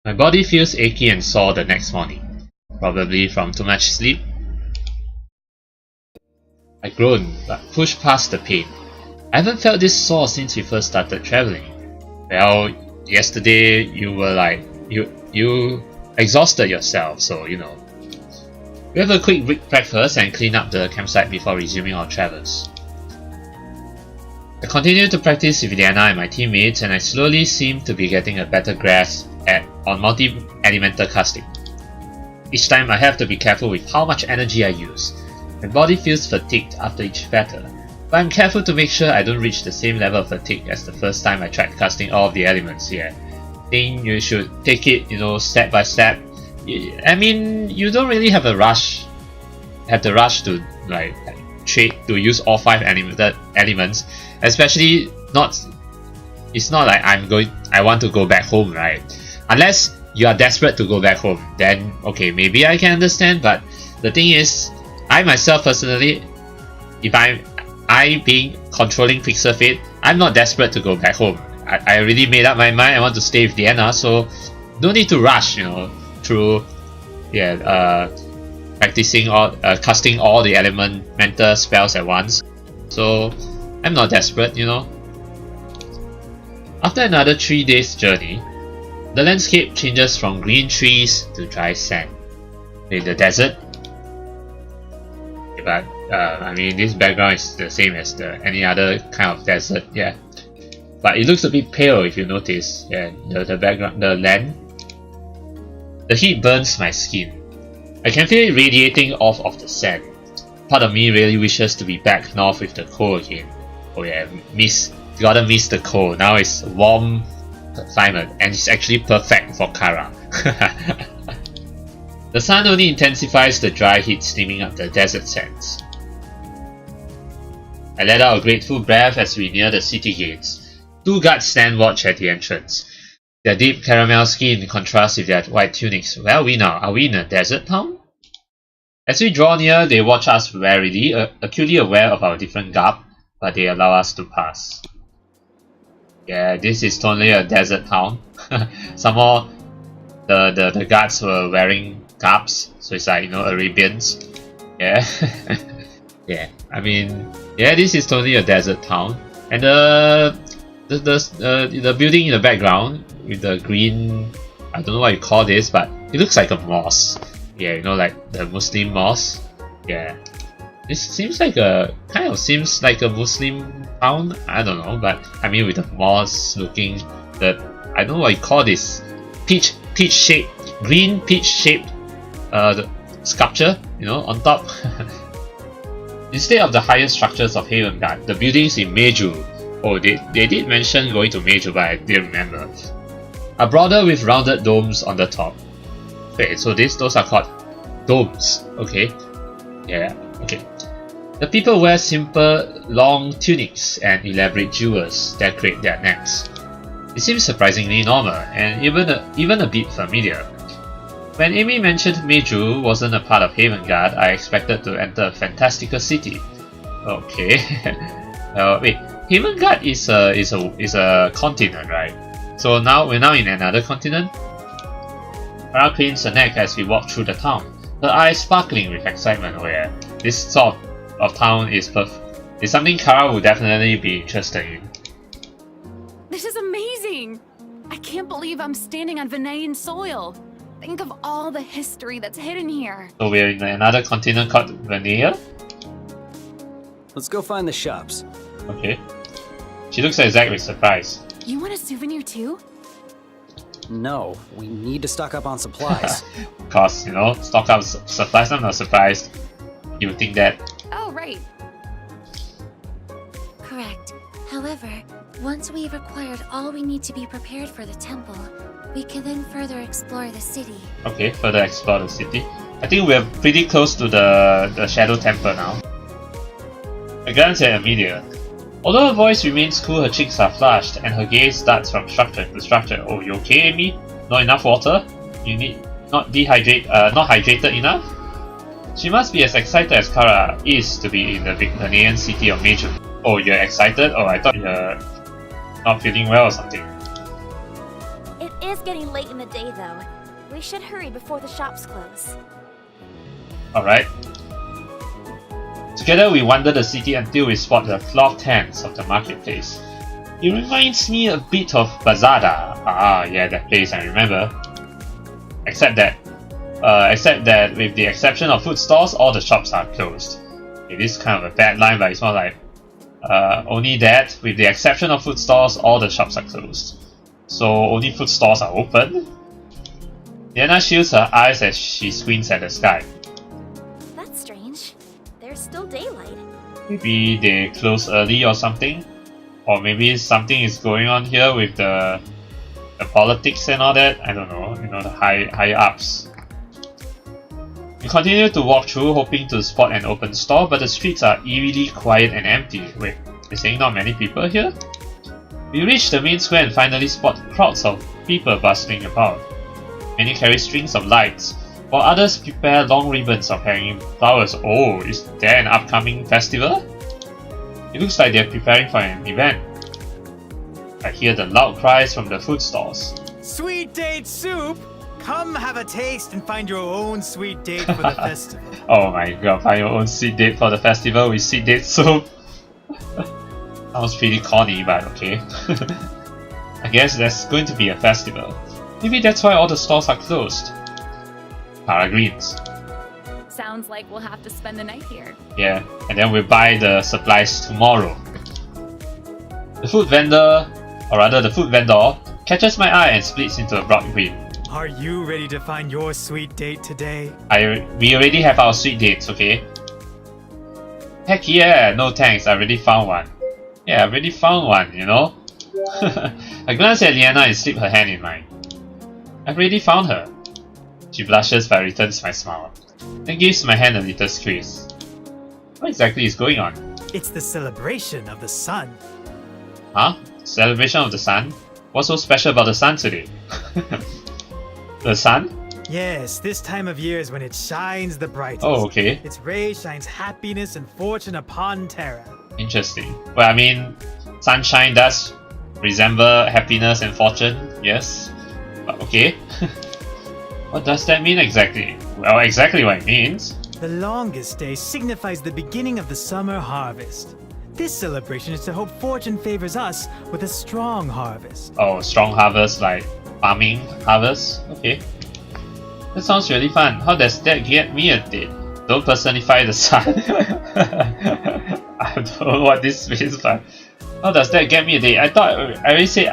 My body feels achy and sore the next morning, probably from too much sleep. I groan, but push past the pain. I haven't felt this sore since we first started traveling. Well, yesterday you were like, you exhausted yourself, so you know. We have a quick breakfast and clean up the campsite before resuming our travels. I continue to practice with Leanna and my teammates, and I slowly seem to be getting a better grasp on multi-elemental casting. Each time I have to be careful with how much energy I use. My body feels fatigued after each battle, but I'm careful to make sure I don't reach the same level of fatigue as the first time I tried casting all of the elements here. I think you should take it, step by step. I mean, you don't really have the rush to to use all 5 elements, especially it's not like I want to go back home, right? Unless you are desperate to go back home, then okay, maybe I can understand. But the thing is, I myself personally, if I being controlling Pixel Fate, I'm not desperate to go back home. I already made up my mind. I want to stay with Leanna, so no need to rush, through practicing casting all the elemental spells at once. So I'm not desperate, After another 3 days journey, the landscape changes from green trees to dry sand. In the desert, but I mean, this background is the same as any other kind of desert, yeah. But it looks a bit pale if you notice. Yeah, the background, the land. The heat burns my skin. I can feel it radiating off of the sand. Part of me really wishes to be back north with the cold again. Oh yeah, gotta miss the cold. Now it's warm climate and it's actually perfect for Kara. The sun only intensifies the dry heat steaming up the desert sands. I let out a grateful breath as we near the city gates. 2 guards stand watch at the entrance. Their deep caramel skin contrasts with their white tunics. Where are we now? Are we in a desert town? As we draw near, they watch us warily, acutely aware of our different garb, but they allow us to pass. Yeah, this is totally a desert town. Some more, the guards were wearing garbs, so it's like, Arabians. Yeah. Yeah, I mean, yeah, this is totally a desert town. And the building in the background with the green, I don't know what you call this, but it looks like a mosque. Yeah, like the Muslim mosque. Yeah, this seems like kind of seems like a Muslim town. I don't know, but I mean with the mosque looking, I don't know what you call this, green peach shaped the sculpture, on top. Instead of the higher structures of Havengard, the buildings in Mejuhh. Oh, they did mention going to Mejuhh, but I didn't remember. Are broader with rounded domes on the top. Wait, so those are called domes. Okay. Yeah, okay. The people wear simple, long tunics and elaborate jewels decorate their necks. It seems surprisingly normal and even a bit familiar. When Amy mentioned Mejuhh wasn't a part of Havengard, I expected to enter a fantastical city. Okay. Wait, Havengard is a continent, right? So now we're in another continent. Kara cranes her neck as we walk through the town, her eyes sparkling with excitement. Oh yeah, this sort of town is something Kara would definitely be interested in. This is amazing! I can't believe I'm standing on Venean soil. Think of all the history that's hidden here. So we're in another continent called Venea? Let's go find the shops. Okay. She looks exactly surprised. You want a souvenir too? No, we need to stock up on supplies. Of course, stock up supplies. I'm not surprised you would think that. Oh, right. Correct. However, once we've acquired all we need to be prepared for the temple, we can then further explore the city. Okay, further explore the city. I think we're pretty close to the Shadow Temple now. I glance at Amelia. Although her voice remains cool, her cheeks are flushed, and her gaze darts from structure to structure. Oh, you okay, Amy? Not enough water? You need not hydrated enough? She must be as excited as Kara is to be in the Venean city of Mejuhh. Oh, you're excited? Oh, I thought you're not feeling well or something. It is getting late in the day, though. We should hurry before the shops close. Alright. Together we wander the city until we spot the cloth tents of the marketplace. It reminds me a bit of Bazada. Ah, yeah, that place I remember. Except that with the exception of food stores, all the shops are closed. It is kind of a bad line, but it's more like only that, with the exception of food stores, all the shops are closed. So only food stores are open. Leanna shields her eyes as she squints at the sky. That's strange. There's still daylight. Maybe they close early or something? Or maybe something is going on here with the politics and all that. I don't know, you know, the higher ups. We continue to walk through, hoping to spot an open store, but the streets are eerily quiet and empty. Wait, you're saying not many people here? We reach the main square and finally spot crowds of people bustling about. Many carry strings of lights, while others prepare long ribbons of hanging flowers. Oh, is there an upcoming festival? It looks like they're preparing for an event. I hear the loud cries from the food stalls. Sweet date soup! Come have a taste and find your own sweet date for the festival. Oh my god, find your own sweet date for the festival with sweet date soup. Sounds pretty corny, but okay. I guess there's going to be a festival. Maybe that's why all the stores are closed. Para greens. Sounds like we'll have to spend the night here. Yeah, and then we'll buy the supplies tomorrow. The food vendor, catches my eye and splits into a broad grin. Are you ready to find your sweet date today? We already have our sweet dates, okay? Heck yeah, no thanks, I already found one. Yeah, I already found one, you know? I glance at Leanna and slip her hand in mine. I've already found her. She blushes but returns my smile, then gives my hand a little squeeze. What exactly is going on? It's the celebration of the sun. Huh? Celebration of the sun? What's so special about the sun today? The sun? Yes, this time of year is when it shines the brightest. Oh, okay. Its ray shines happiness and fortune upon Terra. Interesting. Well, I mean, sunshine does resemble happiness and fortune, yes. But okay. What does that mean exactly? Well, exactly what it means. The longest day signifies the beginning of the summer harvest. This celebration is to hope fortune favors us with a strong harvest. Oh, strong harvest like farming harvest? Okay. That sounds really fun. How does that get me a date? Don't personify the sun. I don't know what this means, but how does that get me a date? I thought I already said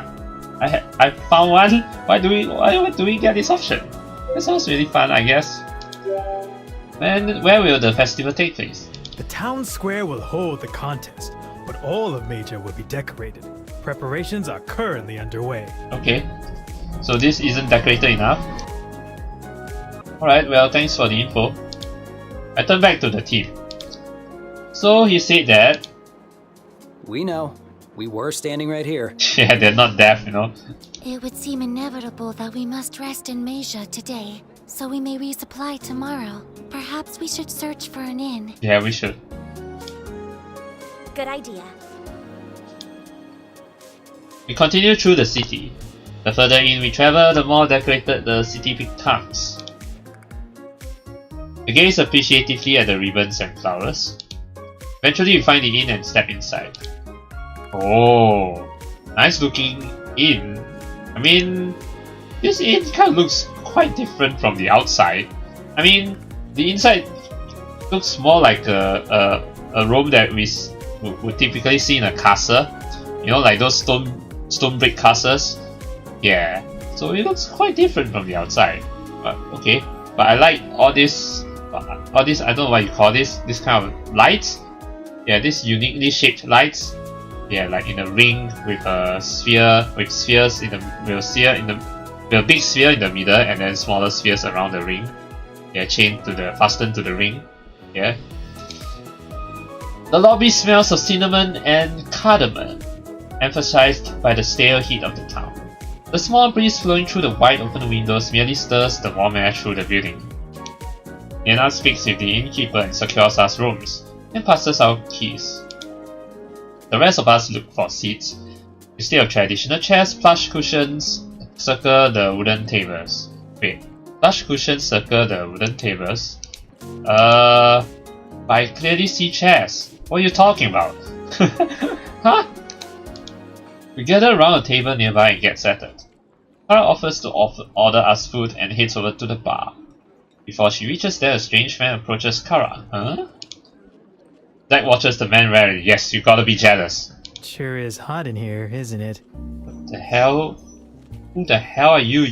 I found one. Why do we get this option? That sounds really fun, I guess. And where will the festival take place? The town square will hold the contest, but all of Mejuhh will be decorated. Preparations are currently underway. Okay. So this isn't decorated enough? Alright, well, thanks for the info. I turn back to the team. So he said that... We know. We were standing right here. Yeah, they're not deaf, you know. It would seem inevitable that we must rest in Mejuhh today, so we may resupply tomorrow. Perhaps we should search for an inn. Yeah, we should. Good idea. We continue through the city. The further in we travel, the more decorated the city becomes. I gaze appreciatively at the ribbons and flowers. Eventually we find the inn and step inside. Oh, nice looking inn. I mean, this inn kind of looks quite different from the outside. I mean, the inside looks more like a room that we would typically see in a castle. You know, like those stone brick castles. Yeah, so it looks quite different from the outside. But okay, but I like all this. I don't know what you call this kind of lights. Yeah, these uniquely shaped lights. Yeah, like in a ring with a sphere, with spheres in the with a big sphere in the middle and then smaller spheres around the ring. Yeah, fastened to the ring. Yeah. The lobby smells of cinnamon and cardamom, emphasized by the stale heat of the town. The small breeze flowing through the wide open windows merely stirs the warm air through the building. Leanna speaks with the innkeeper and secures us rooms, and passes our keys. The rest of us look for seats. Instead of traditional chairs, plush cushions, circle the wooden tables. Wait, plush cushions circle the wooden tables. But I clearly see chairs. What are you talking about? Huh? We gather around a table nearby and get settled. Terra offers to order us food and heads over to the bar. Before she reaches there, a strange man approaches Kara. Huh? Zack watches the man warily. Yes, you gotta be jealous. Sure is hot in here, isn't it? What the hell? Who the hell are you?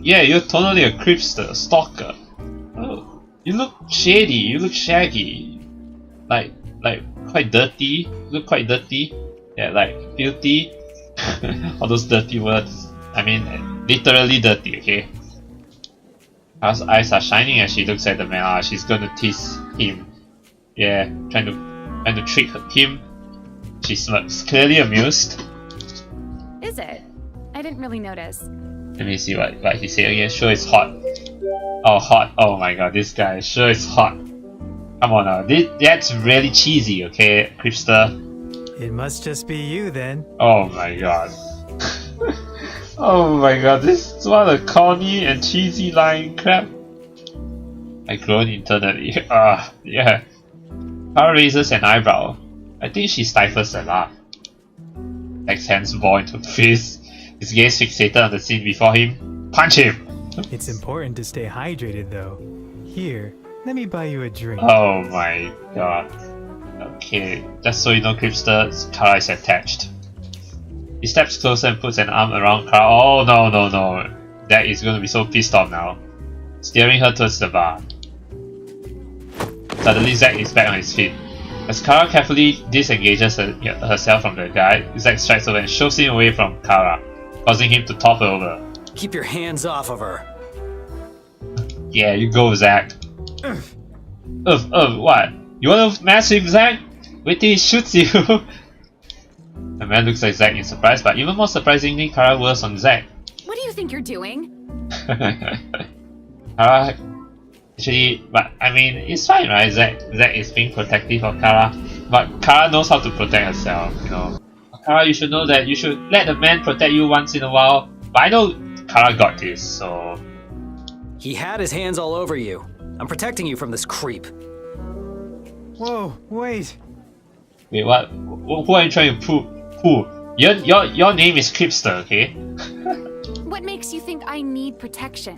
Yeah, you're totally a creepster, a stalker. Oh, you look shady, you look shaggy. Like quite dirty. You look quite dirty. Yeah, like filthy. All those dirty words. I mean, literally dirty, okay? Kara's eyes are shining as she looks at the man. Ah, she's gonna tease him. Yeah, trying to trick him. She smirks, clearly amused. Is it? I didn't really notice. Let me see what he said again. Sure, it's hot. Oh, hot. Oh my god, this guy. Sure, it's hot. Come on now. That's really cheesy, okay, Crystal? It must just be you then. Oh my god. Oh my god, this is what a corny and cheesy line crap. I groan internally. Yeah. Kara raises an eyebrow. I think she stifles a laugh. Zack's hands bore into the face. His gaze fixated on the scene before him. Punch him! It's important to stay hydrated though. Here, let me buy you a drink. Oh my god. Okay, just so you know, Crystal, Kara is attached. He steps closer and puts an arm around Kara. Oh no. Zack is going to be so pissed off now. Steering her towards the bar. Suddenly Zack is back on his feet. As Kara carefully disengages herself from the guy, Zack strikes over and shoves him away from Kara, causing him to topple over. Keep your hands off of her. Yeah, you go, Zack. What? You wanna mess with Zack? Wait till he shoots you. The man looks like Zack in surprise, but even more surprisingly, Kara whirs on Zack. What do you think you're doing? Kara, actually, but I mean, it's fine, right? Zack is being protective of Kara, but Kara knows how to protect herself, you know. Kara, you should know that you should let a man protect you once in a while. But I know Kara got this, so. He had his hands all over you. I'm protecting you from this creep. Whoa, wait. Wait, what? Who are you trying to prove? Who? Your name is Cripster, okay? What makes you think I need protection?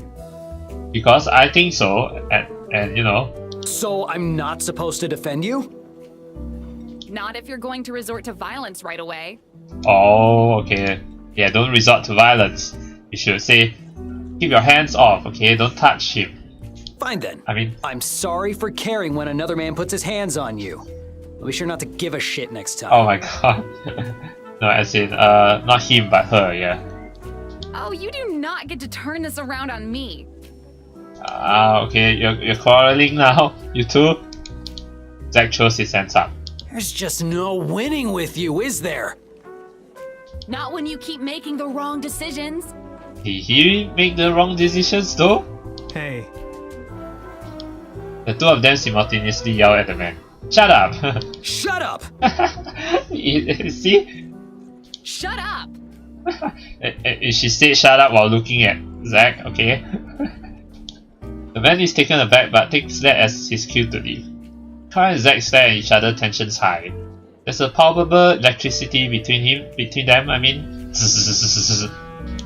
Because I think so, and you know. So I'm not supposed to defend you? Not if you're going to resort to violence right away. Oh, okay. Yeah, don't resort to violence. You should say, keep your hands off, okay? Don't touch him. Fine then. I mean, I'm sorry for caring when another man puts his hands on you. I'll be sure not to give a shit next time. oh my god. No, as in, not him, but her, yeah. Oh, you do not get to turn this around on me. Okay, you're quarreling now, you two? Zack throws his hands up. There's just no winning with you, is there? Not when you keep making the wrong decisions. Did he make the wrong decisions though? Hey, The two of them simultaneously yell at the man. Shut up! Shut up! See? Shut up! She said shut up while looking at Zack, okay? The man is taken aback but takes that as his cue to leave. Kara and Zack stare at each other, tensions high. There's a palpable electricity between them, I mean.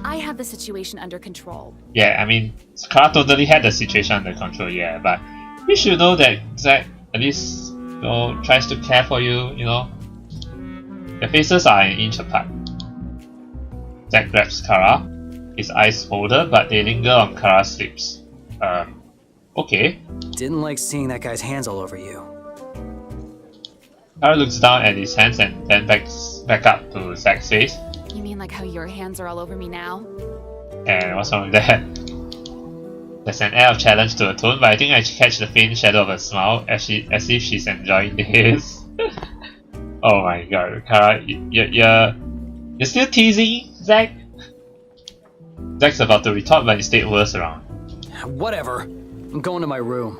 I have the situation under control. Yeah, I mean, Kara totally had the situation under control, yeah, but you should know that Zack at least, you know, tries to care for you, you know. Their faces are an inch apart. Zack grabs Kara, his eyes folded, but they linger on Kara's lips. Okay. Didn't like seeing that guy's hands all over you. Kara looks down at his hands and then back up to Zack's face. You mean like how your hands are all over me now? And what's wrong with that? There's an air of challenge to her tone, but I think I catch the faint shadow of a smile as if she's enjoying this. Oh my god, Kara, you're still teasing Zack? Zack's about to retort, but instead whirs around. Whatever. I'm going to my room.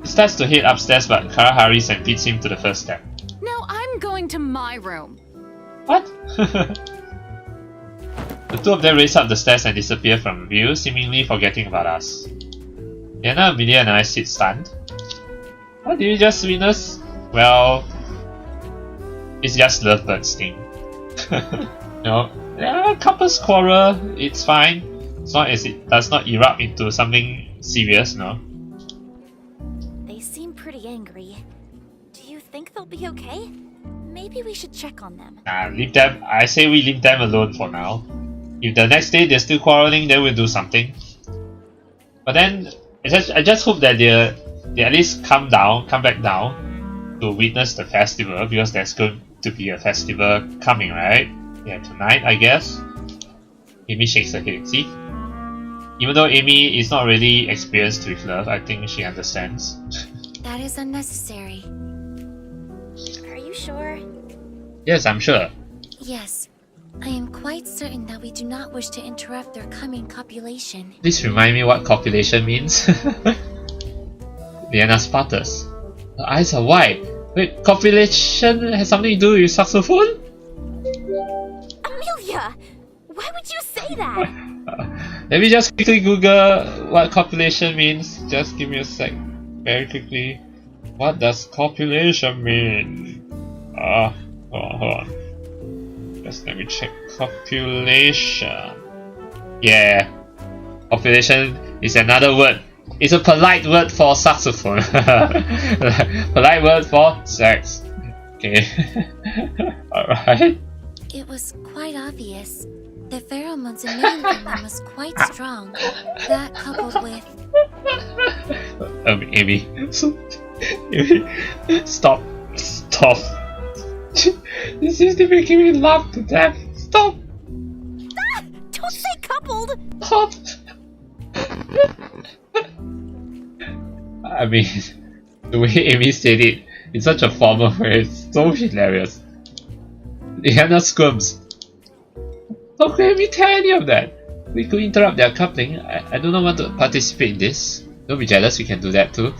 He starts to head upstairs, but Kara hurries and beats him to the first step. No, I'm going to my room. What? The two of them race up the stairs and disappear from view, seemingly forgetting about us. Leanna, Amelia, and I sit stunned. What did you just witness? Well, it's just lovebirds thing. No, couples quarrel, it's fine. As long as it does not erupt into something serious, no? They seem pretty angry. Do you think they'll be okay? Maybe we should check on them. Leave them. I say we leave them alone for now. If the next day they're still quarreling, then we'll do something. But then, I just hope that they at least come back down to witness the festival, because there's going to be a festival coming, right? Yeah, tonight, I guess. Amy shakes her head. See? Even though Amy is not really experienced with love, I think she understands. That is unnecessary. Are you sure? Yes, I'm sure. Yes. I am quite certain that we do not wish to interrupt their coming copulation. Please remind me what copulation means. Leanna sputters. Her eyes are wide. Wait, copulation has something to do with saxophone? Amelia! Why would you say that? Let me just quickly Google what copulation means. Just give me a sec. Very quickly. What does copulation mean? Hold on. Just let me check. Copulation. Yeah. Copulation is another word. It's a polite word for saxophone. Polite word for sex. Okay. Alright. It was quite obvious. The pheromones emitting from them was quite strong. That coupled with... Amy. Amy. Stop. This is making me laugh to death. Stop. Ah! Don't say coupled! Stop. I mean, the way Amy said it in such a formal way is so hilarious. Leanna squirms. How could Amy tell any of that? We could interrupt their coupling. I do not want to participate in this. Don't be jealous, we can do that too.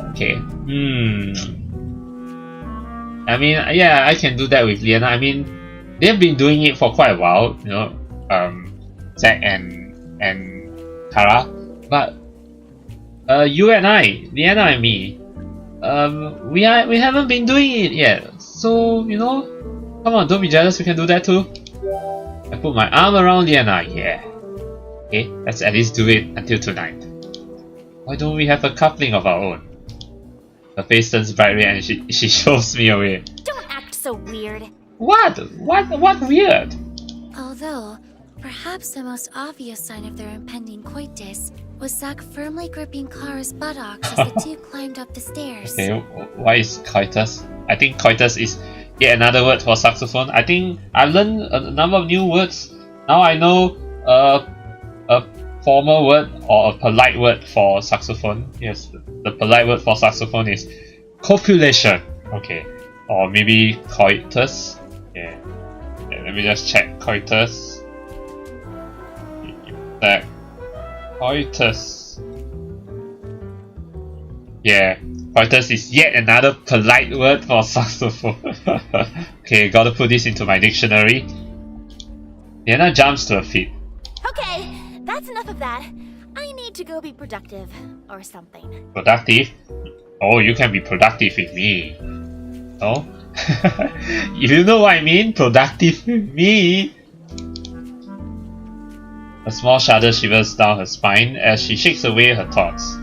Okay. I mean, yeah, I can do that with Leanna. I mean, they've been doing it for quite a while, you know, Zack and Terra. But you and I, Leanna and me, we haven't been doing it yet. So, you know, come on, don't be jealous, we can do that too. I put my arm around Leanna, yeah. Okay, let's at least do it until tonight. Why don't we have a coupling of our own? Her face turns bright red and she shows me away. Don't act so weird. What? What weird? Although, perhaps the most obvious sign of their impending coitus was Zack firmly gripping Kara's buttocks as the two climbed up the stairs. Okay, why is coitus? I think coitus is yet another word for saxophone. I think I've learned a number of new words. Now I know a formal word or a polite word for saxophone. Yes, the polite word for saxophone is copulation. Okay, or maybe coitus. Yeah, let me just check coitus. That coitus. Yeah, coitus is yet another polite word for saxophone. Okay, gotta put this into my dictionary. Leanna jumps to her feet. Okay, that's enough of that. I need to go be productive, or something. Productive? Oh, you can be productive with me. Oh? If you know what I mean, productive with me. A small shudder shivers down her spine as she shakes away her thoughts.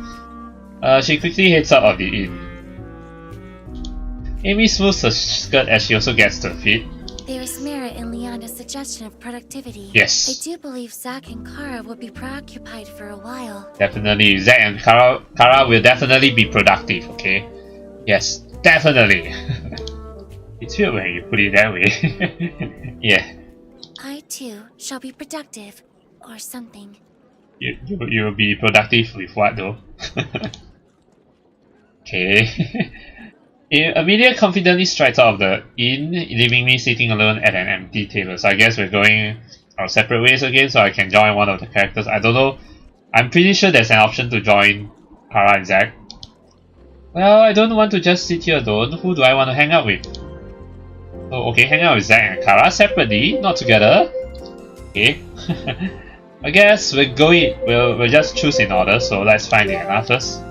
She quickly heads out of the inn. Amy smooths her skirt as she also gets to her feet. There's merit in Leanna's suggestion of productivity. Yes. I do believe Zack and Kara will be preoccupied for a while. Definitely, Zack and Kara will definitely be productive, okay? Yes, definitely. It's weird when you put it that way. Yeah. I too shall be productive, or something. You will be productive with what though? Okay. Amelia confidently strides out of the inn, leaving me sitting alone at an empty table. So I guess we're going our separate ways again, so I can join one of the characters. I don't know. I'm pretty sure there's an option to join Kara and Zack. Well, I don't want to just sit here alone. Who do I want to hang out with? Oh, okay, hang out with Zack and Kara separately, not together. Okay. I guess we'll just choose in order, so let's find Leanna first.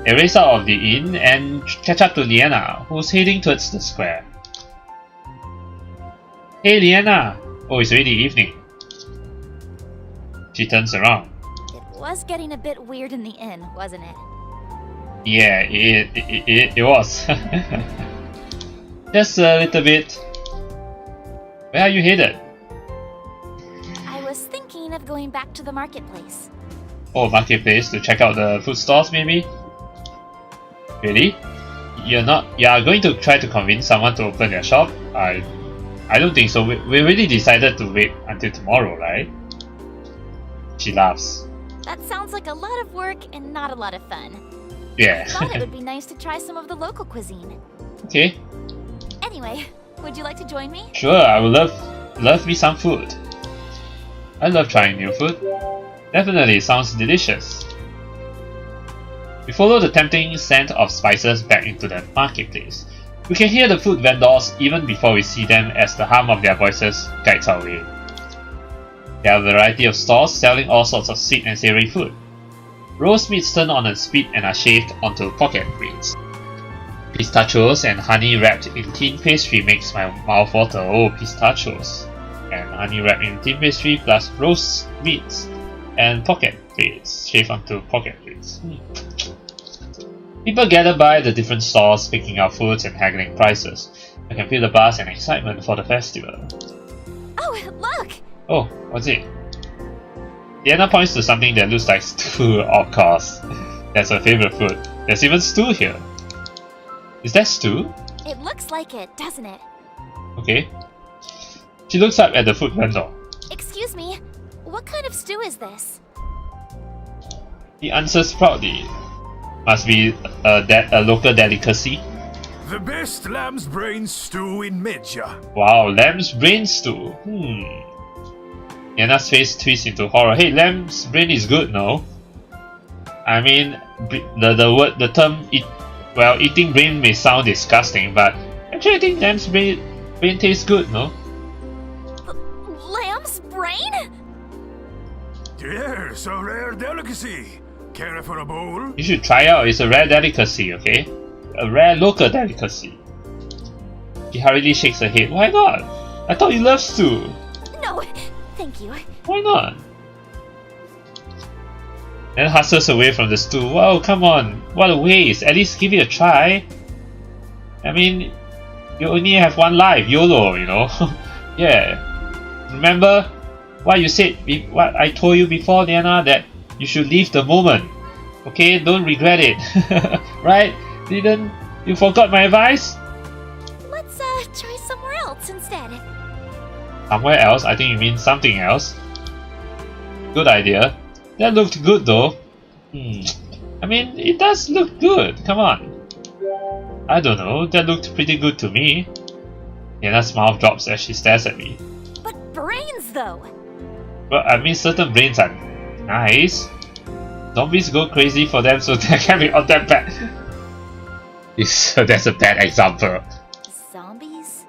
They race out of the inn and catch up to Leanna, who's heading towards the square. Hey Leanna! Oh, it's already evening. She turns around. It was getting a bit weird in the inn, wasn't it? Yeah, it was. Just a little bit. Where are you headed? I was thinking of going back to the marketplace. Oh, marketplace to check out the food stores maybe? Really? You are going to try to convince someone to open their shop? I don't think so. We really decided to wait until tomorrow, right? She laughs. That sounds like a lot of work and not a lot of fun. Yeah. I thought it would be nice to try some of the local cuisine. Okay. Anyway, would you like to join me? Sure, I would love me some food. I love trying new food. Definitely sounds delicious. We follow the tempting scent of spices back into the marketplace. We can hear the food vendors even before we see them as the hum of their voices guides our way. There are a variety of stalls selling all sorts of sweet and savory food. Roast meats turn on a spit and are shaved onto pocket meats. Pistachios and honey wrapped in tin pastry makes my mouth water. Oh, pistachios and honey wrapped in tin pastry plus roast meats and pocket meats shaved onto pocket meats. People gather by the different stalls picking out foods and haggling prices. I can feel the buzz and excitement for the festival. Oh, look! Oh, what's it? Leanna points to something that looks like stew, of course. That's her favorite food. There's even stew here. Is that stew? It looks like it, doesn't it? Okay. She looks up at the food vendor. Excuse me, what kind of stew is this? He answers proudly. Must be a local delicacy. The best lamb's brain stew in Mejuhh. Wow, lamb's brain stew. Leanna's face twists into horror. Hey, lamb's brain is good, no? I mean, the term eating brain may sound disgusting, but actually I think lamb's brain tastes good, no? Lamb's brain? Yes, a rare delicacy. Care for a bowl? You should try out. It's a rare delicacy, okay? A rare local delicacy. She hurriedly shakes her head. Why not? I thought you loved stew. No, thank you. Why not? Then hustles away from the stew. Whoa, come on. What a waste. At least give it a try. I mean, you only have one life. YOLO, you know? Yeah. Remember what you said, what I told you before, Leanna, that you should live the moment. Okay? Don't regret it. Right? Didn't you forgot my advice? Let's try somewhere else instead. Somewhere else? I think you mean something else. Good idea. That looked good though. I mean, it does look good. Come on. I don't know. That looked pretty good to me. Leanna's mouth drops as she stares at me. But brains though. Well, I mean, certain brains are nice. Zombies go crazy for them, so they can be all that bad. That's a bad example. Zombies?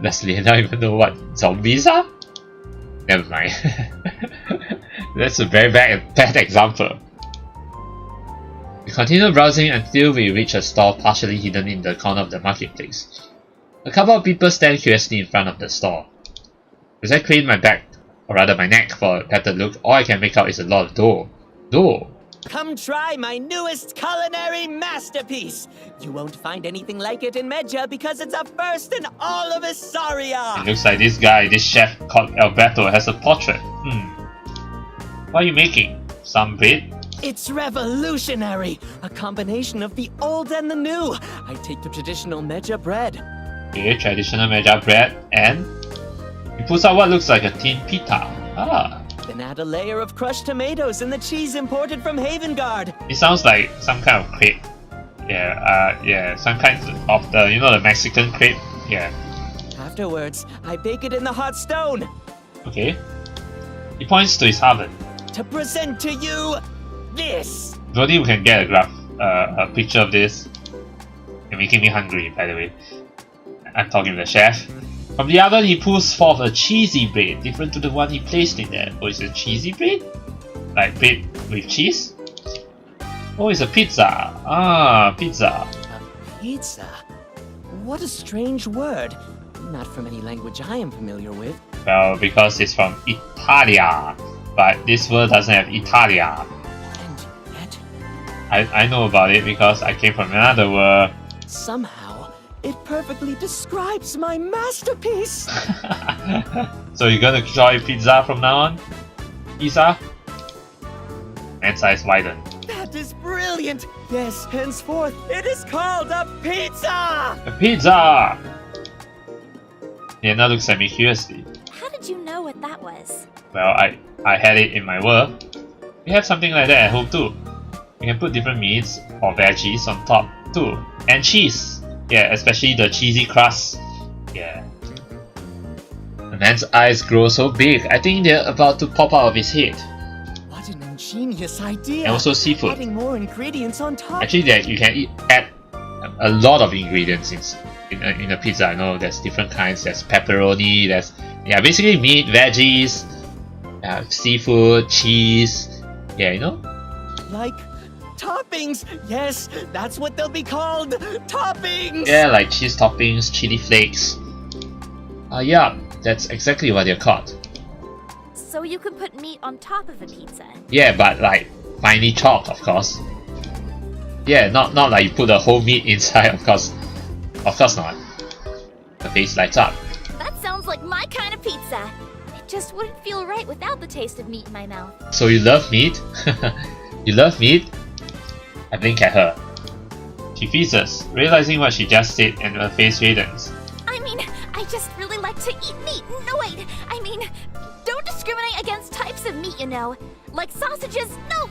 Does Leanna even know what zombies are? Never mind. That's a very bad example. We continue browsing until we reach a stall partially hidden in the corner of the marketplace. A couple of people stand curiously in front of the store. As I crane my back, or rather my neck, for a better look, all I can make out is a lot of dough. Dough! Come try my newest culinary masterpiece! You won't find anything like it in Mejuhh because it's a first in all of Isaria! It looks like this guy, this chef called Alberto, has a portrait. What are you making? Some bread? It's revolutionary! A combination of the old and the new! I take the traditional Mejuhh bread. Okay, traditional Mejuhh bread, and he pulls out what looks like a tin pita. Then add a layer of crushed tomatoes and the cheese imported from Havengard. It sounds like some kind of crepe. Yeah, some kind of the Mexican crepe. Yeah. Afterwards, I bake it in the hot stone. Okay. He points to his oven. To present to you this. If only we can get a picture of this. You're making me hungry, by the way. I'm talking to the chef. From the oven, he pulls forth a cheesy bread, different to the one he placed in there. Oh, it's a cheesy bread? Like bread with cheese? Oh, it's a pizza. Ah, pizza. A pizza? What a strange word. Not from any language I am familiar with. Well, because it's from Italia. But this word doesn't have Italia. And yet, I know about it because I came from another world. somehow, it perfectly describes my masterpiece. So you're gonna enjoy pizza from now on? Pizza? Man's eyes widen. That is brilliant. Yes, henceforth, it is called a pizza. A pizza! Leanna looks at me curiously. How did you know what that was? Well, I had it in my world. We have something like that at home too. You can put different meats or veggies on top too. And cheese! Yeah, especially the cheesy crust. Yeah. The man's eyes grow so big, I think they're about to pop out of his head. What an ingenious idea. And also seafood. Adding more ingredients on top. Actually, you can add a lot of ingredients in a pizza. I know there's different kinds. There's pepperoni, there's basically meat, veggies, seafood, cheese. Yeah, you know? Like toppings. Yes, that's what they'll be called. Toppings. Yeah, like cheese toppings, chili flakes. Yeah, that's exactly what they're called. So you could put meat on top of a pizza. Yeah, but like finely chopped, of course. Yeah, not like you put the whole meat inside, of course. Of course not. The face lights up. That sounds like my kind of pizza. It just wouldn't feel right without the taste of meat in my mouth. So you love meat? You love meat? I blink at her. She freezes, realizing what she just said, and her face hardens. I mean, I just really like to eat meat. No, wait. I mean, don't discriminate against types of meat, you know. Like sausages. No.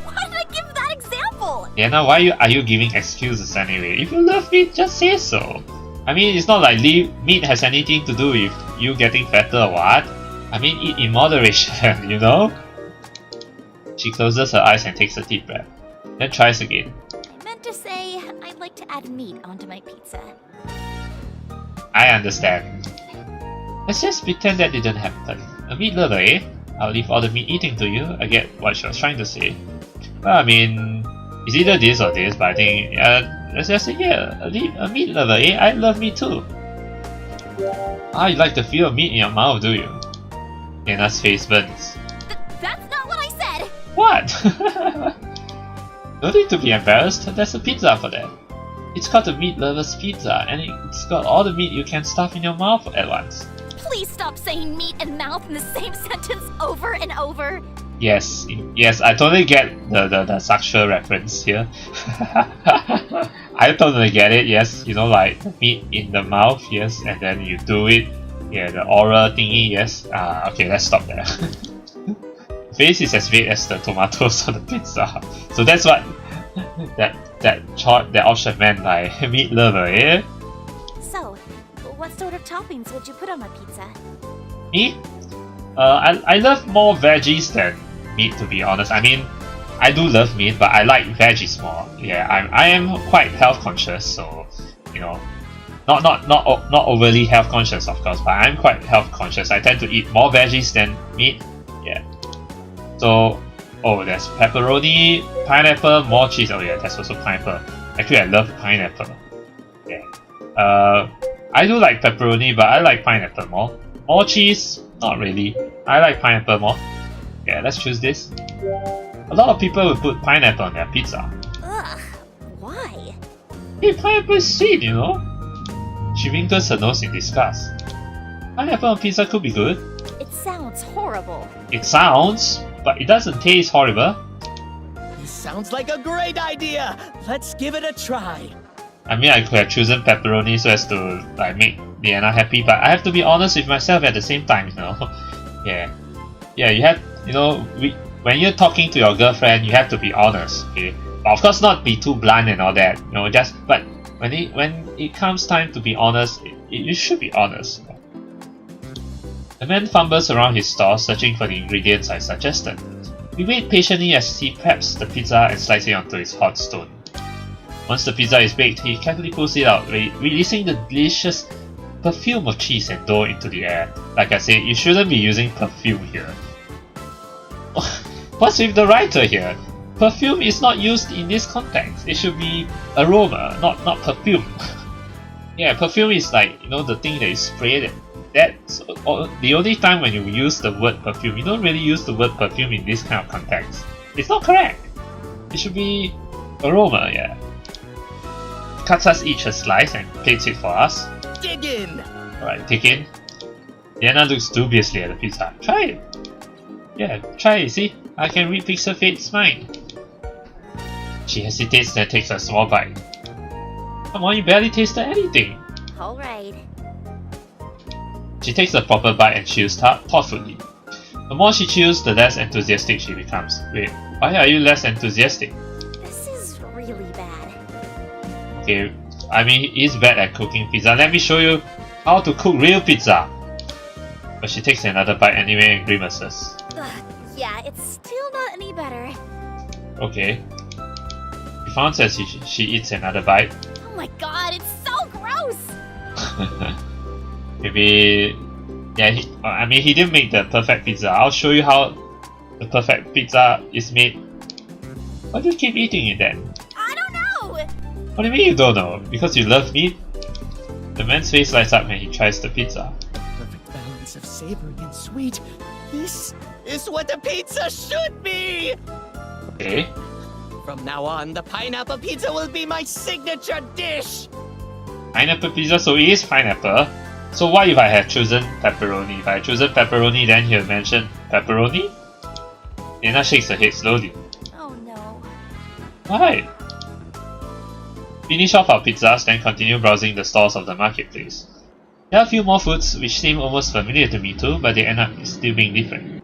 Why did I give that example? Yeah, now why are you giving excuses anyway? If you love meat, just say so. I mean, it's not like meat has anything to do with you getting fatter or what. I mean, eat in moderation, you know? She closes her eyes and takes a deep breath, then tries again. I meant to say I'd like to add meat onto my pizza. I understand. Let's just pretend that didn't happen. A meat lover, eh? I'll leave all the meat eating to you. I get what she was trying to say. Well, I mean, it's either this or this, but I think, let's just say, yeah, a meat lover, eh? I love meat too. Ah, you like the feel of meat in your mouth, do you? Leanna's face burns. That's not what I said! What? No need to be embarrassed, there's a pizza for that. It's called the Meat Lover's Pizza, and it's got all the meat you can stuff in your mouth at once. Please stop saying meat and mouth in the same sentence over and over. Yes, I totally get the sexual reference here. I totally get it, yes, you know, like meat in the mouth, yes, and then you do it, yeah, the oral thingy, yes. Okay, let's stop there. The face is as red as the tomatoes on the pizza, so that's what that option meant by meat lover, eh? So, what sort of toppings would you put on my pizza? Me? I love more veggies than meat, to be honest. I mean, I do love meat, but I like veggies more. Yeah, I am quite health conscious, so you know, not overly health conscious, of course, but I'm quite health conscious. I tend to eat more veggies than meat. Yeah. So, oh, there's pepperoni, pineapple, more cheese. Oh yeah, there's also pineapple. Actually, I love pineapple. Yeah. I do like pepperoni, but I like pineapple more. More cheese? Not really. I like pineapple more. Yeah, let's choose this. A lot of people would put pineapple on their pizza. Ugh, why? Hey, pineapple is sweet, you know? She wrinkles her nose in disgust. Pineapple on pizza could be good. It sounds horrible. It sounds, but it doesn't taste horrible. This sounds like a great idea. Let's give it a try. I mean, I could have chosen pepperoni so as to like make Leanna happy, but I have to be honest with myself at the same time, you know. Yeah, you have, you know, when you're talking to your girlfriend, you have to be honest, okay? But of course, not be too blunt and all that, you know. But when it comes time to be honest, you should be honest. The man fumbles around his store, searching for the ingredients I suggested. We wait patiently as he preps the pizza and slices it onto his hot stone. Once the pizza is baked, he carefully pulls it out, releasing the delicious perfume of cheese and dough into the air. Like I said, you shouldn't be using perfume here. What's with the writer here? Perfume is not used in this context. It should be aroma, not perfume. Yeah, perfume is like, you know, the thing that is sprayed. That's the only time when you use the word perfume. You don't really use the word perfume in this kind of context. It's not correct. It should be aroma, yeah. Cuts us each a slice and plates it for us. Dig in! Alright, dig in. Leanna looks dubiously at the pizza. Try it! Yeah, try it, see? I can read Pixel Fate's mind. She hesitates, then takes a small bite. Come on, you barely tasted anything! Alright. She takes a proper bite and chews thoughtfully. The more she chews, the less enthusiastic she becomes. Wait, why are you less enthusiastic? This is really bad. Okay, I mean, he is bad at cooking pizza. Let me show you how to cook real pizza! But she takes another bite anyway and grimaces. Yeah, it's still not any better. Okay. She frowns as she eats another bite. Oh my god, it's so gross! Maybe... Yeah, he didn't make the perfect pizza. I'll show you how the perfect pizza is made. Why do you keep eating it then? I don't know! What do you mean you don't know? Because you love meat? The man's face lights up when he tries the pizza. Perfect balance of savory and sweet. This is what a pizza should be! Okay. From now on, the pineapple pizza will be my signature dish! Pineapple pizza, so it is pineapple. So what if I had chosen pepperoni? If I had chosen pepperoni, then he would mention pepperoni? Leanna shakes her head slowly. Oh no. Why? Finish off our pizzas, then continue browsing the stalls of the marketplace. There are a few more foods which seem almost familiar to me too, but they end up still being different.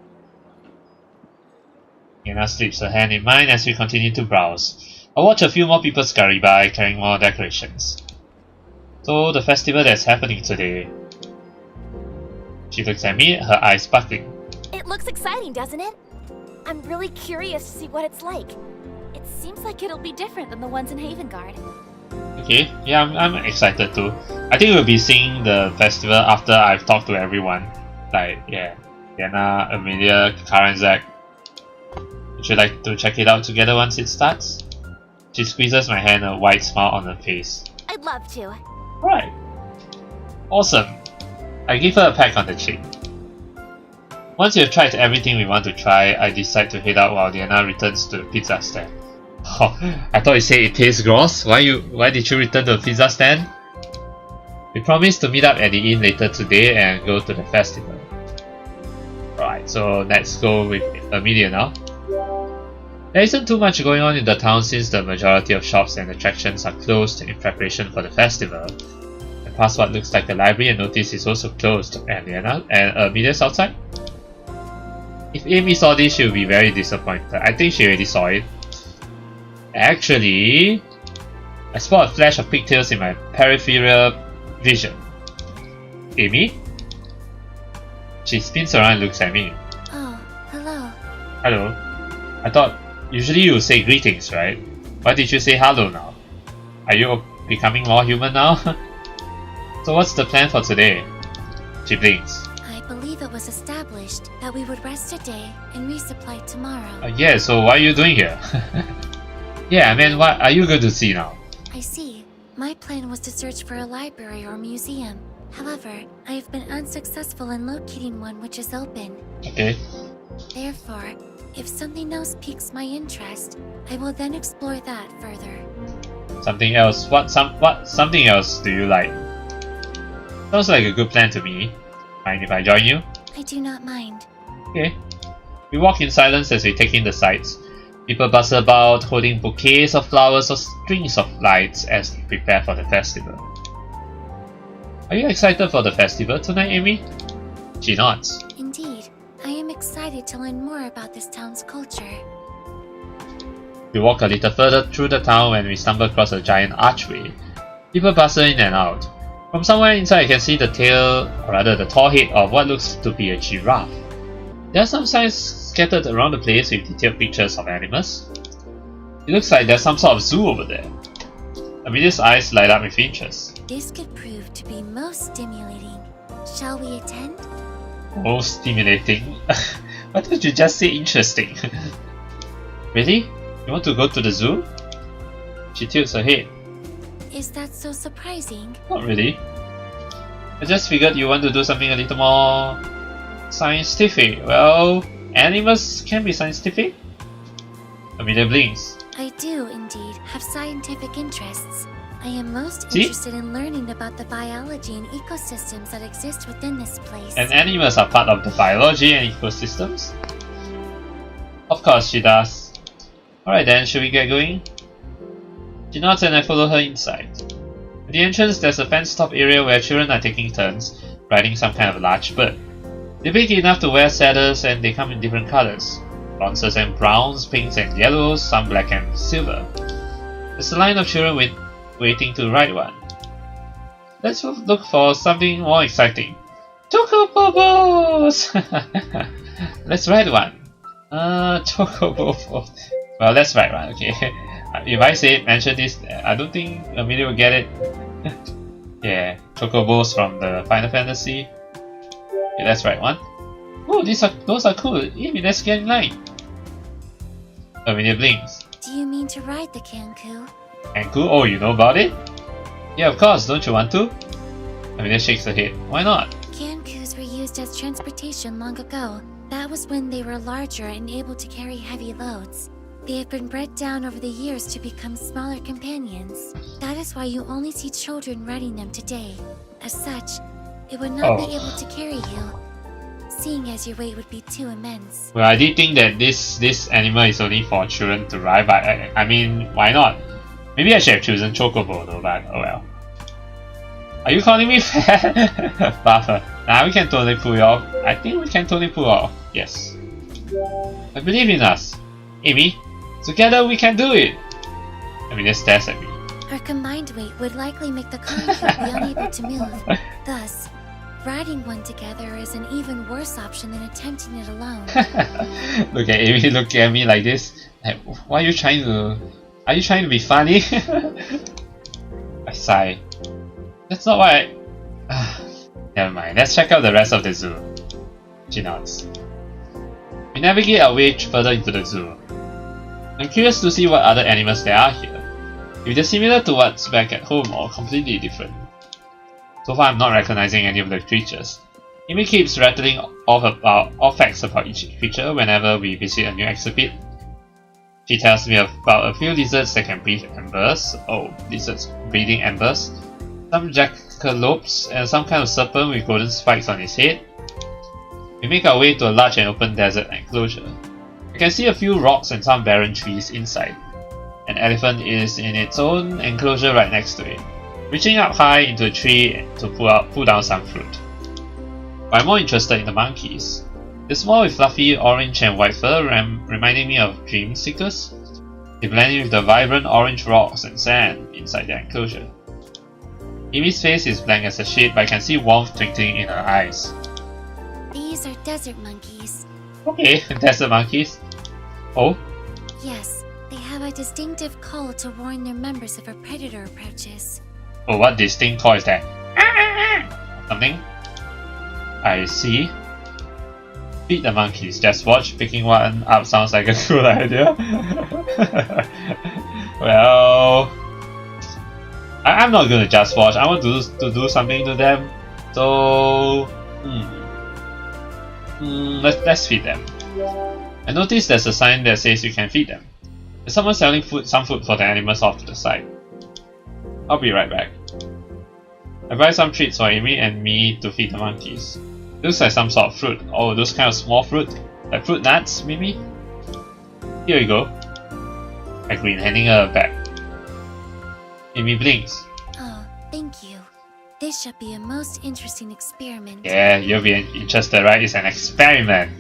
Leanna slips her hand in mine as we continue to browse. I watch a few more people scurry by, carrying more decorations. So, the festival that's happening today. She looks at me, her eyes sparkling. It looks exciting, doesn't it? I'm really curious to see what it's like. It seems like it'll be different than the ones in Havengard. Okay, yeah, I'm excited too. I think we'll be seeing the festival after I've talked to everyone. Like, yeah, Leanna, Amelia, Kara and Zach. Would you like to check it out together once it starts? She squeezes my hand, a wide smile on her face. I'd love to. Right. Awesome. I give her a peck on the cheek. Once you've tried everything we want to try, I decide to head out while Leanna returns to the pizza stand. Oh, I thought you said it tastes gross. Why did you return to the pizza stand? We promised to meet up at the inn later today and go to the festival. Alright, so let's go with Amelia now. There isn't too much going on in the town since the majority of shops and attractions are closed in preparation for the festival. I pass what looks like a library and notice it's also closed, and Leanna and Amelia's outside. If Amy saw this, she would be very disappointed. I think she already saw it. Actually, I spot a flash of pigtails in my peripheral vision. Amy? She spins around and looks at me. Oh, hello. Hello. I thought usually you would say greetings, right? Why did you say hello now? Are you becoming more human now? So what's the plan for today? She blinks. I believe it was established that we would rest a day and resupply tomorrow. Yeah, so what are you doing here? Yeah, I mean, what are you going to see now? I see. My plan was to search for a library or museum. However, I have been unsuccessful in locating one which is open. Okay. Therefore, if something else piques my interest, I will then explore that further. Something else? What something else do you like? Sounds like a good plan to me. Mind if I join you? I do not mind. Okay. We walk in silence as we take in the sights. People bustle about, holding bouquets of flowers or strings of lights as they prepare for the festival. Are you excited for the festival tonight, Amy? She nods. Indeed, I am excited to learn more about this town's culture. We walk a little further through the town when we stumble across a giant archway. People bustle in and out. From somewhere inside I can see the tail, or rather the tall head of what looks to be a giraffe. There are some signs scattered around the place with detailed pictures of animals. It looks like there's some sort of zoo over there. Amelia's eyes light up with interest. This could prove to be most stimulating. Shall we attend? Most stimulating? Why don't you just say interesting? Really? You want to go to the zoo? She tilts her head. Is that so surprising? Not really. I just figured you want to do something a little more scientific. Well, animals can be scientific. Amelia blinks. I do, indeed, have scientific interests. I am most See? interested in learning about the biology and ecosystems that exist within this place. And animals are part of the biology and ecosystems? Of course she does. Alright then, should we get going? She nods and I follow her inside. At the entrance there's a fenced-off area where children are taking turns riding some kind of large bird. They're big enough to wear saddles and they come in different colors. Bronzes and browns, pinks and yellows, some black and silver. There's a line of children waiting to ride one. Let's look for something more exciting. Chocobobos! Let's ride one. Chocobobo. Well, let's ride one, okay. If I mention this, I don't think Amelia will get it. Yeah, chocobos from the Final Fantasy. Okay, let's write one. Oh, those are cool. Amy, let's get in line. Amelia blinks. Do you mean to ride the Kanku? Kanku? Oh, you know about it? Yeah, of course. Don't you want to? Amelia shakes her head. Why not? Kankus were used as transportation long ago. That was when they were larger and able to carry heavy loads. They have been bred down over the years to become smaller companions. That is why you only see children riding them today. As such, it would not be able to carry you, seeing as your weight would be too immense. Well, I did think that this animal is only for children to ride, but I mean, why not? Maybe I should have chosen Chocobo though, but oh well. Are you calling me fat? Buffer. Nah, we can totally pull it off. I think we can totally pull it off. Yes. I believe in us. Amy, together we can do it! Amelia stares at me. Our combined weight would likely make the Kanku be unable to move. Thus, riding one together is an even worse option than attempting it alone. Look at Amy looking at me like this. Like, why are you trying to... Are you trying to be funny? I sigh. That's not why Never mind, let's check out the rest of the zoo. She nods. We navigate our way further into the zoo. I'm curious to see what other animals there are here. If they're similar to what's back at home or completely different. So far I'm not recognizing any of the creatures. Amy keeps rattling off facts about each creature whenever we visit a new exhibit. She tells me about a few lizards that can breathe embers. Oh, lizards breathing embers. Some jackalopes and some kind of serpent with golden spikes on its head. We make our way to a large and open desert enclosure. I can see a few rocks and some barren trees inside. An elephant is in its own enclosure right next to it, reaching up high into a tree to pull down some fruit. But I'm more interested in the monkeys. They're small with fluffy orange and white fur, reminding me of dream seekers. They blend in with the vibrant orange rocks and sand inside the enclosure. Amy's face is blank as a sheet, but I can see warmth twinkling in her eyes. These are desert monkeys. Okay, desert monkeys. Oh? Yes, they have a distinctive call to warn their members if a predator approaches. Oh, what distinct call is that? Something? I see. Feed the monkeys. Just watch. Picking one up sounds like a cool idea. Well, I'm not gonna just watch. I want to do something to them. So, let's feed them. I noticed there's a sign that says you can feed them. There's someone selling some food for the animals off to the side. I'll be right back. I buy some treats for Amy and me to feed the monkeys. Looks like some sort of fruit. Oh, those kind of small fruit? Like fruit nuts, maybe? Here you go. I grin, handing her a bag. Amy blinks. Oh, thank you. This should be a most interesting experiment. Yeah, you'll be interested, right? It's an experiment.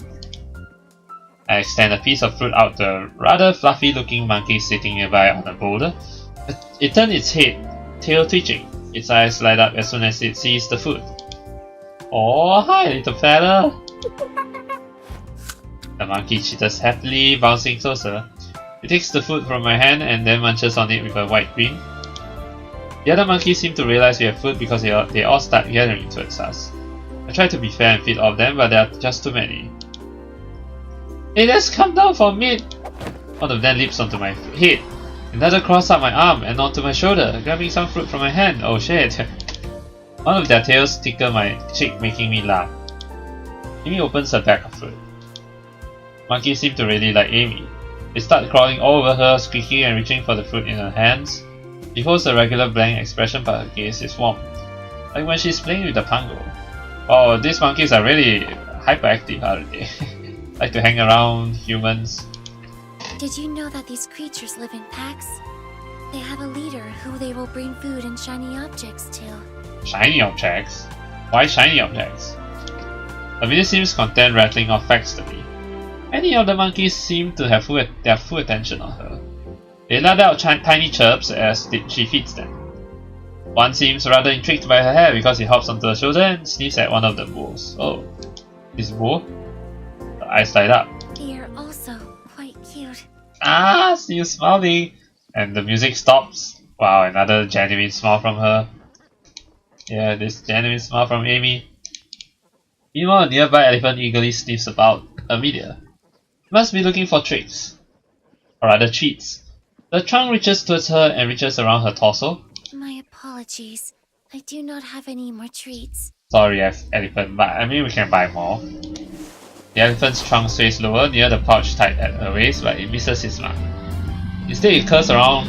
I extend a piece of fruit out to a rather fluffy looking monkey sitting nearby on a boulder. It turned its head, tail twitching. Its eyes light up as soon as it sees the food. Oh, hi little fella! The monkey chitters happily, bouncing closer. It takes the food from my hand and then munches on it with a wide grin. The other monkeys seem to realize we have food because they all start gathering towards us. I try to be fair and feed all of them, but there are just too many. Hey, let's come down for a meat! One of them leaps onto my head. Another crawls up my arm and onto my shoulder, grabbing some fruit from my hand. Oh shit! One of their tails tickle my cheek, making me laugh. Amy opens a bag of fruit. Monkeys seem to really like Amy. They start crawling all over her, squeaking and reaching for the fruit in her hands. She holds a regular blank expression, but her gaze is warm, like when she's playing with the pango. Oh, these monkeys are really hyperactive, aren't they? Like to hang around humans. Did you know that these creatures live in packs? They have a leader who they will bring food and shiny objects to. Shiny objects? Why shiny objects? Amelia seems content rattling off facts to me. Many of the monkeys seem to have their full attention on her. They let out tiny chirps as she feeds them. One seems rather intrigued by her hair because he hops onto her shoulder and sniffs at one of the bulls. Oh, this bull? Her eyes light up. They are also quite cute. Ah, still smiling! And the music stops. Wow, another genuine smile from her. Yeah, this genuine smile from Amy. Meanwhile, a nearby elephant eagerly sniffs about Amelia. Must be looking for tricks. Or rather, treats. The trunk reaches towards her and reaches around her torso. My apologies. I do not have any more treats. Sorry, elephant, but I mean we can buy more. The elephant's trunk sways lower near the pouch tied at her waist, but it misses its mark. Instead, it curls around.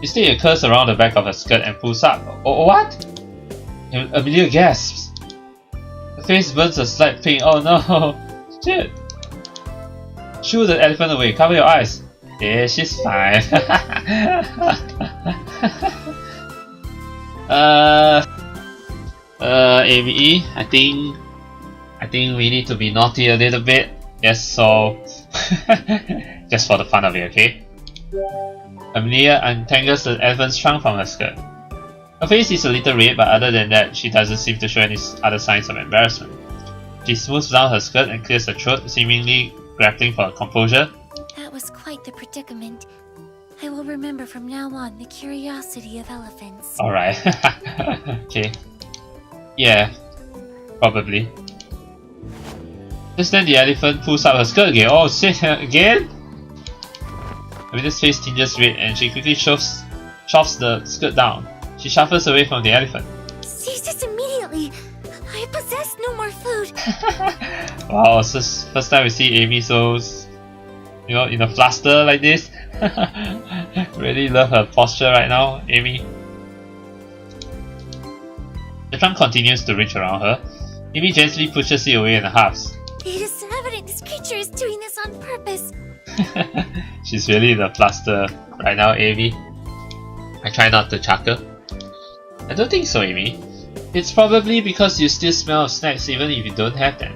Instead, it curls around the back of her skirt and pulls up. Oh, what? Amelia gasps. Her face burns a slight pink. Oh no! Shit! Shoo the elephant away. Cover your eyes. Yeah, she's fine. Amy, I think we need to be naughty a little bit. Yes, so just for the fun of it, okay? Amelia untangles the elephant's trunk from her skirt. Her face is a little red, but other than that, she doesn't seem to show any other signs of embarrassment. She smooths down her skirt and clears her throat, seemingly grappling for composure. That was quite the predicament. I will remember from now on the curiosity of elephants. Alright. Okay. Yeah. Probably. Just then the elephant pulls up her skirt again. Oh shit, again? Amelia's face tinges red and she quickly shoves the skirt down. She shuffles away from the elephant. Seize this immediately! I possess no more food! Wow, it's the first time we see Amy so, you know, in a fluster like this. Really love her posture right now, Amy. The trunk continues to reach around her. Amy gently pushes it away and huffs. It is evident this creature is doing this on purpose. She's really in a fluster right now, Amy. I try not to chuckle. I don't think so, Amy. It's probably because you still smell of snacks even if you don't have them.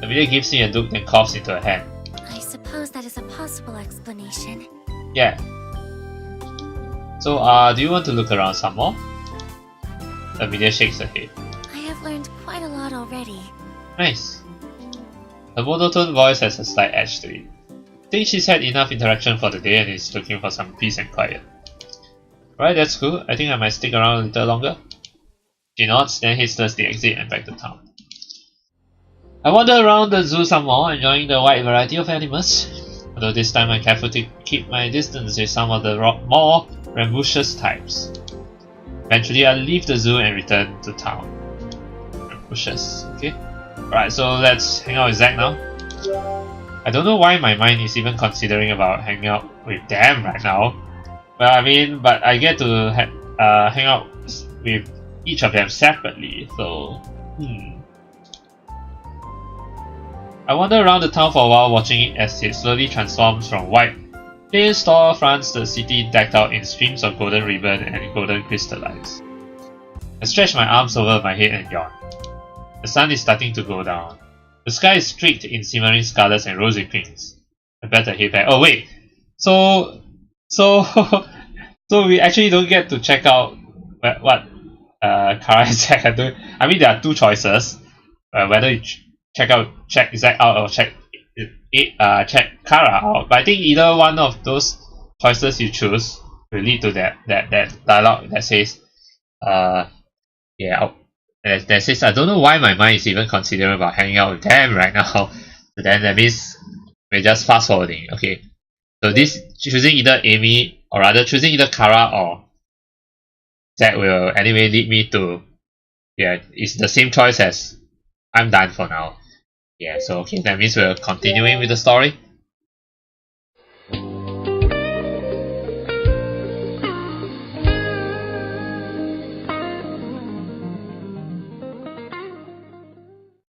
Amelia gives me a look then coughs into her hand. I suppose that is a possible explanation. Yeah. So, do you want to look around some more? Amelia shakes her head. I have learned quite a lot already. Nice. Her monotone voice has a slight edge to it. I think she's had enough interaction for the day and is looking for some peace and quiet. Alright, that's cool. I think I might stick around a little longer. She nods, then heads towards the exit and back to town. I wander around the zoo some more, enjoying the wide variety of animals. Although this time I'm careful to keep my distance with some of the more rambunctious types. Eventually I leave the zoo and return to town. Rambunctious, okay? Alright, so let's hang out with Zack now. I don't know why my mind is even considering about hanging out with them right now. Well, I mean, but I get to hang out with each of them separately, so I wander around the town for a while watching it as it slowly transforms from white plain storefronts to the city decked out in streams of golden ribbon and golden crystallines. I stretch my arms over my head and yawn. The sun is starting to go down. The sky is streaked in simmering scarlets and rosy pinks. I better head back. Oh wait! So we actually don't get to check out what Kara and Zack are doing. I mean, there are two choices. Whether you check Zack out or check check Kara out. But I think either one of those choices you choose will lead to that dialogue that says, that says, I don't know why my mind is even considering about hanging out with them right now. So then that means we're just fast forwarding. Okay. So this choosing either Amy, or rather choosing either Kara or Zack will anyway lead me to, it's the same choice as I'm done for now. Yeah, so okay, that means we're continuing with the story.